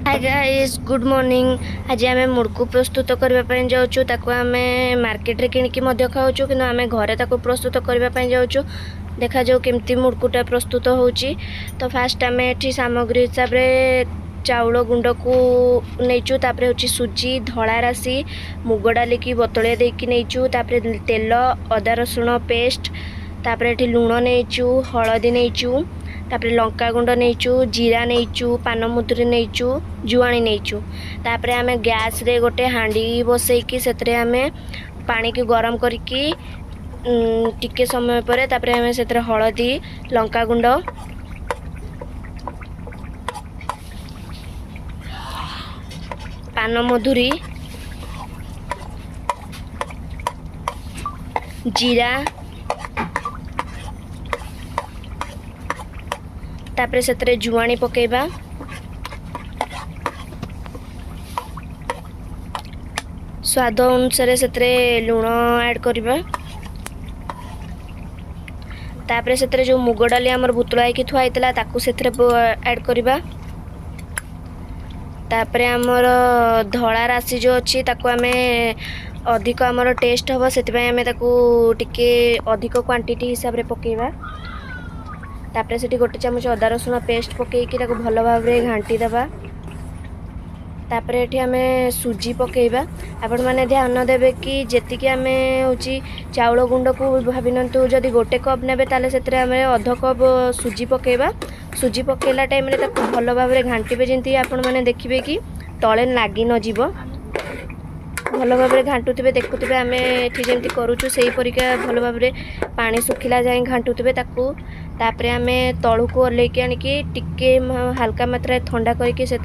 Hi guys good morning. आज आम मुड़कू प्रस्तुत करने जाऊँ ताको आम मार्केट रे किणिकी खाऊँ कि आम घरे ताको प्रस्तुत करने जाऊँ। देखा जाऊ केमती मुड़कूटा प्रस्तुत होची। तो फास्ट आम ये सामग्री हिसाब से चाउल गुंड को नहींचु, तापर हूँ सुजी धला राशि मुग डाल की बतलिया देकी नहींचु, तापर तेल अदा रसुण पेस्ट, तापर ये लुण नहींचु, हलदी नहींचु, तापर लंका गुंड नहींचु, जीरा नहींचु, पानमुद्री नहींचु, जुआणी नहींचु। तापर आम गैस रे गोटे हांडी बसैकी से आम पानी की गरम करके टिके समय पर तापर आम से हलदी लंका गुंड पानमधुरी जीरा तापर से जुआणी पकेबा, स्वाद अनुसार से लुण ऐड करबा, तापर से जो मुग डाली आमर भुतुला की थुआ होता ताकू से ऐड करबा, तापर आमर धला राशि जो अच्छी ताकू आमे अधिक आमर टेस्ट हम से आम टिके अधिक क्वांटिटी हिसाब से पकेबा। तापर से गोटे चामच अदा रसुण पेस्ट पकईकी भल भाव में घाटी दबा। तापर ये आम सुजी पकेबा। आपण मैंने ध्यान देवे कि जी आम हूँ चाउल गुंड को भावतु जदि गोटे कप ने से आम अध कप सुजी पकेबा। सुजी पकेला टाइम रे भल भाव में घाटे जमी आपण मैंने देखिए कि तले लगी नजीब भल भाव में घाटुवे देखुवे आम ये जमी करुचु से परिका भल भाव में पानी सुखिला जाए घाटुवे ताकू। तापर आम तलू को ओल्लैकी आनिकी टिके हल्का मात्रा ठंडा करके से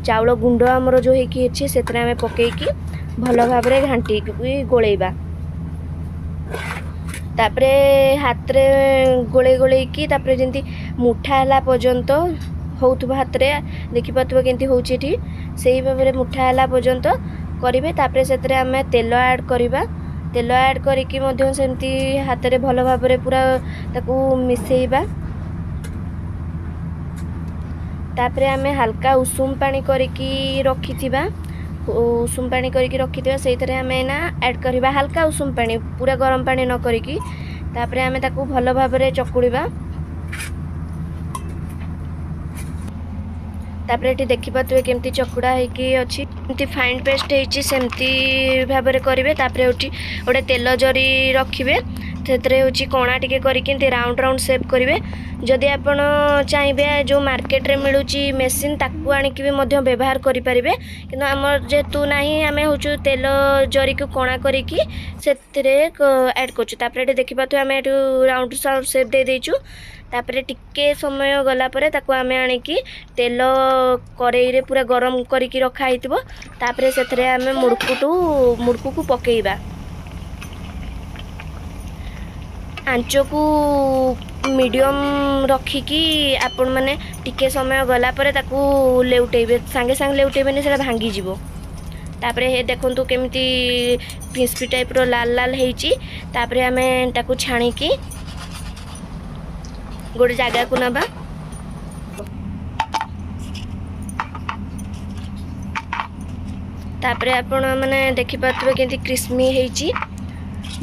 चाउल गुंड आमर जो होगी से आम पकईकी भल भाव में घाटी गोलेबा। तापर हाथ रे गोले गोलेकी तापर जमी मुठा है पर्यंत होउथबा हाथ रे देखि पाथबो केंती होउची एठी सेही भाव में मुठा है पर्यंत करिवे। तापर से आम तेल ऐड करबा। तेल ऐड करिकी मध्य सेमती हाथ रे भल भाव में पूरा ताकू मिसेइबा। तापर आम हल्का उषुम पानी करिकी रखिथिबा, उषुम पानी करिकी रखिथिबा सेइथरे आम ना ऐड करबा हल्का उषुम पानी पूरा गरम पानी न करिकी। तापर आम ताकू भल भाव में चकुड़ीबा। तापर ये देखिपे केमती चकुड़ा होगी अच्छी फाइन पेस्ट होती सेमती भाव में करेंगे। तापर गोटे तेल जरी रखिए से हूँ कणा टिके करके राउंड राउंड सेप करेंगे। जदि आप चाहिए जो मार्केट रे मिलूँ मेसीन ताकू आणिकी भी व्यवहार करेंगे कि आमर जेहेतु ना आम हूँ तेल जरी को कणा करके ऐड कर देखिपे आम राउंड राउंड सेप दे देचु। तापर टिके समय गला परे ताकू आम आणिकी तेल कड़ाई रे पूरा गरम करके रखाई तापर से आम मुड़कू को पकेइबा। आंच को मीडियम रखिकी आपण माने टिके समय गला परे ताकू लेउटेबे, सांगे सांगे लेउटेबेनी सेटा भांगी जीवो। तापर हे देखंतु केमती क्रिस्पी टाइप रो लाल लाल हेची। तापर आमे ताकू छाणीकी गोटे जगह को नबा। तापर आपण माने देखि पाथबे केंती क्रिस्पी हेची,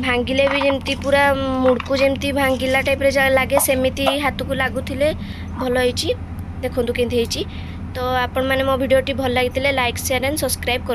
भांगिले भी जमती पूरा मुड़कू जमती भांगिला टाइप रे लागे सेमिति हाथ को लागुथिले भल हेची। देखंतु केंती हेची। तो आपण माने मो वीडियोटी भल लागितिले लाइक शेयर एंड सब्सक्राइब कर।